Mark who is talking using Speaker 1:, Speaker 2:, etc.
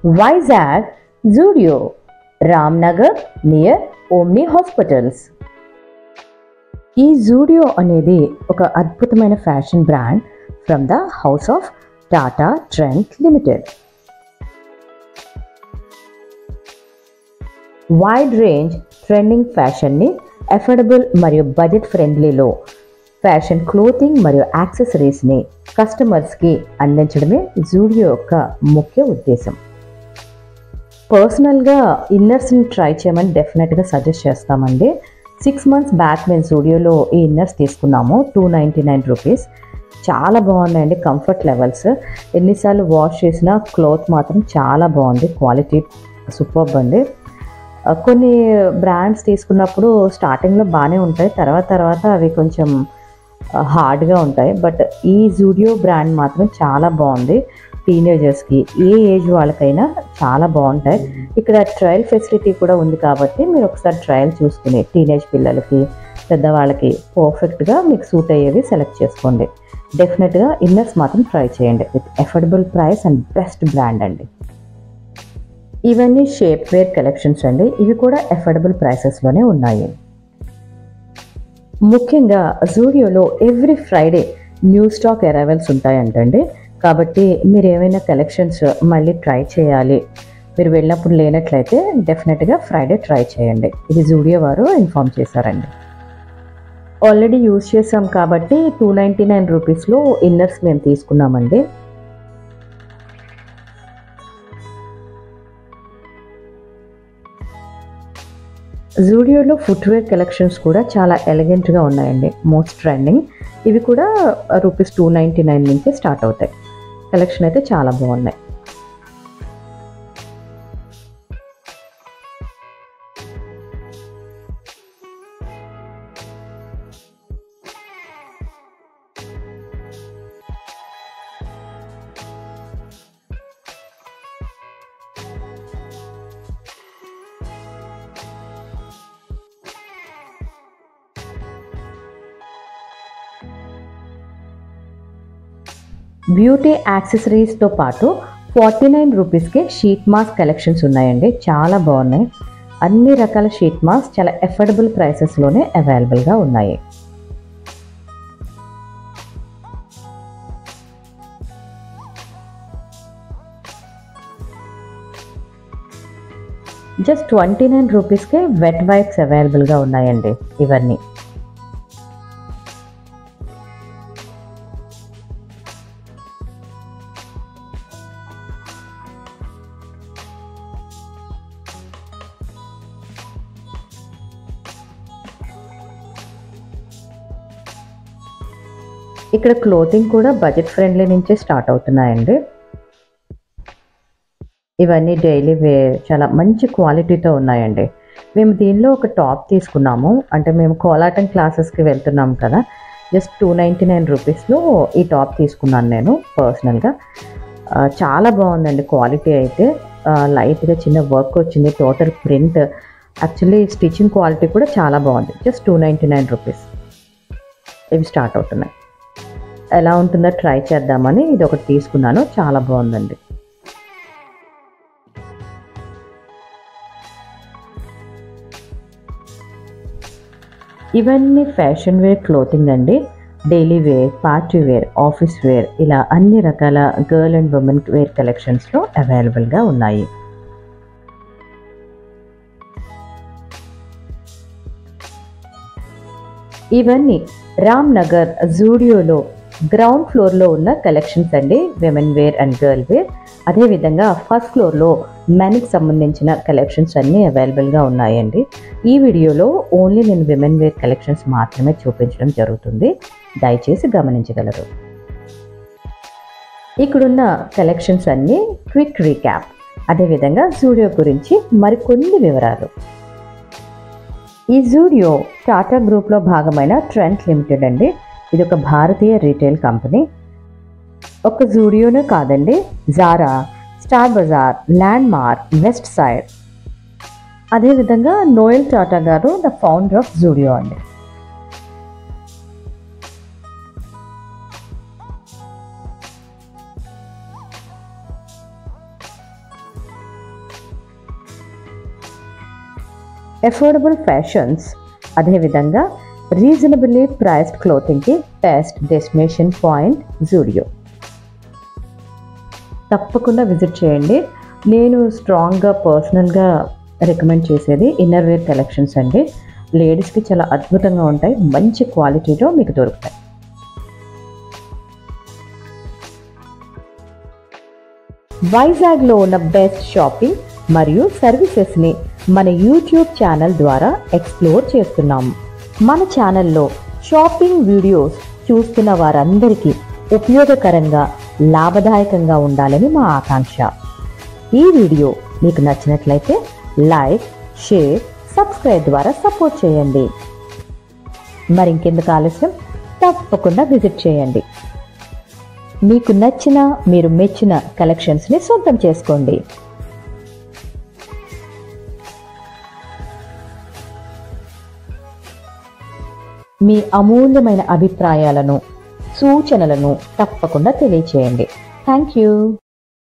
Speaker 1: Vizag Zudio, Ramnagar near Omni Hospitals. ఈ జూడియో అనేది ఒక అద్భుతమైన fashion brand from the house of Tata Trent limited. Wide range trending ఫ్యాషన్ని affordable మరియు బడ్జెట్ ఫ్రెండ్లీలో ఫ్యాషన్ క్లోతింగ్ మరియు యాక్సెసరీస్ని కస్టమర్స్కి అందించడమే జూడియో యొక్క ముఖ్య ఉద్దేశం. పర్సనల్గా ఇన్నర్స్ని ట్రై చేయమని డెఫినెట్గా సజెస్ట్ చేస్తామండి. 6 months బ్యాక్ మేము జూడియోలో ఈ ఇన్నర్స్ తీసుకున్నాము. 299 రూపీస్. చాలా బాగున్నాయండి, కంఫర్ట్ లెవెల్స్. ఎన్నిసార్లు వాష్ చేసినా క్లాత్ మాత్రం చాలా బాగుంది, క్వాలిటీ సూపర్బ్ అండి. కొన్ని బ్రాండ్స్ తీసుకున్నప్పుడు స్టార్టింగ్లో బాగానే ఉంటాయి, తర్వాత అవి కొంచెం హార్డ్గా ఉంటాయి. బట్ ఈ జూడియో బ్రాండ్ మాత్రం చాలా బాగుంది. టీనేజర్స్కి, ఏ ఏజ్ వాళ్ళకైనా చాలా బాగుంటాయి. ఇక్కడ ట్రయల్ ఫెసిలిటీ కూడా ఉంది కాబట్టి మీరు ఒకసారి ట్రయల్ చూసుకుని టీనేజ్ పిల్లలకి, పెద్దవాళ్ళకి పర్ఫెక్ట్గా మీకు సూట్ అయ్యేవి సెలెక్ట్ చేసుకోండి. డెఫినెట్గా ఇన్నర్స్ మాత్రం ట్రై చేయండి with affordable price and best brand అండి. ఇవన్నీ షేప్ వేర్ కలెక్షన్స్ అండి. ఇవి కూడా అఫోర్డబుల్ ప్రైసెస్లోనే ఉన్నాయి. ముఖ్యంగా జూడియోలో every Friday new stock arrivals ఉంటాయంటండి. కాబట్టి మీరు ఏమైనా కలెక్షన్స్ మళ్ళీ ట్రై చేయాలి, మీరు వెళ్ళినప్పుడు లేనట్లయితే డెఫినెట్గా ఫ్రైడే ట్రై చేయండి. ఇది జూడియో వారు ఇన్ఫామ్ చేశారండి. ఆల్రెడీ యూజ్ చేసాం కాబట్టి 299 రూపీస్లో ఇన్నర్స్ మేము తీసుకున్నామండి. జూడియోలో ఫుట్వేర్ కలెక్షన్స్ కూడా చాలా ఎలిగెంట్గా ఉన్నాయండి, మోస్ట్ ట్రెండింగ్. ఇవి కూడా రూపీస్ 299 నుంచి స్టార్ట్ అవుతాయి. కలెక్షన్ అయితే చాలా బాగున్నాయి. బ్యూటీ యాక్సెసరీస్తో పాటు 49 రూపీస్కే షీట్ మాస్క్ కలెక్షన్స్ ఉన్నాయండి, చాలా బాగున్నాయి. అన్ని రకాల షీట్ మాస్క్ చాలా అఫోర్డబుల్ ప్రైసెస్లోనే అవైలబుల్గా ఉన్నాయి. జస్ట్ 29 రూపీస్కే వెట్ వైప్స్ అవైలబుల్గా ఉన్నాయండి. ఇవన్నీ ఇక్కడ క్లోతింగ్ కూడా బడ్జెట్ ఫ్రెండ్లీ నుంచే స్టార్ట్ అవుతున్నాయండి. ఇవన్నీ డైలీ వేర్ చాలా మంచి క్వాలిటీతో ఉన్నాయండి. మేము దీనిలో ఒక టాప్ తీసుకున్నాము, అంటే మేము కోలాటం క్లాసెస్కి వెళ్తున్నాం కదా. జస్ట్ 299 రూపీస్లో ఈ టాప్ తీసుకున్నాను నేను పర్సనల్గా. చాలా బాగుందండి క్వాలిటీ అయితే. లైట్గా చిన్న వర్క్ వచ్చింది, total print. Actually stitching quality కూడా చాలా బాగుంది. జస్ట్ 299 రూపీస్ ఇవి స్టార్ట్ అవుతున్నాయి. ఎలా ఉంటుందో ట్రై చేద్దామని ఇది ఒకటి తీసుకున్నాను, చాలా బాగుందండి. ఇవన్నీ ఫ్యాషన్ వేర్ క్లోతింగ్ అండి. Daily wear, party wear, office wear, ఇలా అన్ని రకాల గర్ల్ అండ్ ఉమెన్ వేర్ కలెక్షన్స్లో అవైలబుల్గా ఉన్నాయి. ఇవన్నీ రామ్నగర్ జూడియోలో గ్రౌండ్ ఫ్లోర్లో ఉన్న కలెక్షన్స్ అండి, women wear and girl wear. అదేవిధంగా ఫస్ట్ ఫ్లోర్లో మెన్కి సంబంధించిన కలెక్షన్స్ అన్నీ అవైలబుల్గా ఉన్నాయండి. ఈ వీడియోలో ఓన్లీ నేను విమెన్ వేర్ కలెక్షన్స్ మాత్రమే చూపించడం జరుగుతుంది, దయచేసి గమనించగలరు. ఇక్కడున్న కలెక్షన్స్ అన్నీ క్విక్ రీక్యాప్, అదేవిధంగా జూడియో గురించి మరికొన్ని వివరాలు. ఈ జూడియో టాటా గ్రూప్లో భాగమైన ట్రెంట్ లిమిటెడ్ అండి. ఇది ఒక భారతీయ రీటైల్ కంపెనీ. ఒక జూడియోనే కాదండి, Zara, Star Bazaar, Landmark, Westside, అదేవిధంగా నోయల్ టాటా గారు ద ఫౌండర్ ఆఫ్ జూడియో అండి. అఫోర్డబుల్ ఫ్యాషన్స్, అదేవిధంగా రీజనబుల్లీ ప్రైస్డ్ క్లోతింగ్కి బెస్ట్ డెస్టినేషన్ పాయింట్ జూడియో. తప్పకుండా విజిట్ చేయండి. నేను స్ట్రాంగ్గా పర్సనల్గా రికమెండ్ చేసేది ఇన్నర్ వేర్ కలెక్షన్స్ అండి. లేడీస్కి చాలా అద్భుతంగా ఉంటాయి, మంచి క్వాలిటీలో మీకు దొరుకుతాయి. వైజాగ్లో ఉన్న బెస్ట్ షాపింగ్ మరియు సర్వీసెస్ని మన యూట్యూబ్ ఛానల్ ద్వారా ఎక్స్ప్లోర్ చేస్తున్నాము. మన ఛానల్లో షాపింగ్ వీడియోస్ చూస్తున్న వారందరికీ ఉపయోగకరంగా, లాభదాయకంగా ఉండాలని మా ఆకాంక్ష. ఈ వీడియో మీకు నచ్చినట్లయితే లైక్, షేర్, సబ్స్క్రైబ్ ద్వారా సపోర్ట్ చేయండి. మరింకెందుకు ఆలస్యం, తప్పకుండా విజిట్ చేయండి. మీకు నచ్చిన, మీరు మెచ్చిన కలెక్షన్స్ని సొంతం చేసుకోండి. మీ అమూల్యమైన అభిప్రాయాలను, సూచనలను తప్పకుండా తెలియచేయండి. Thank you.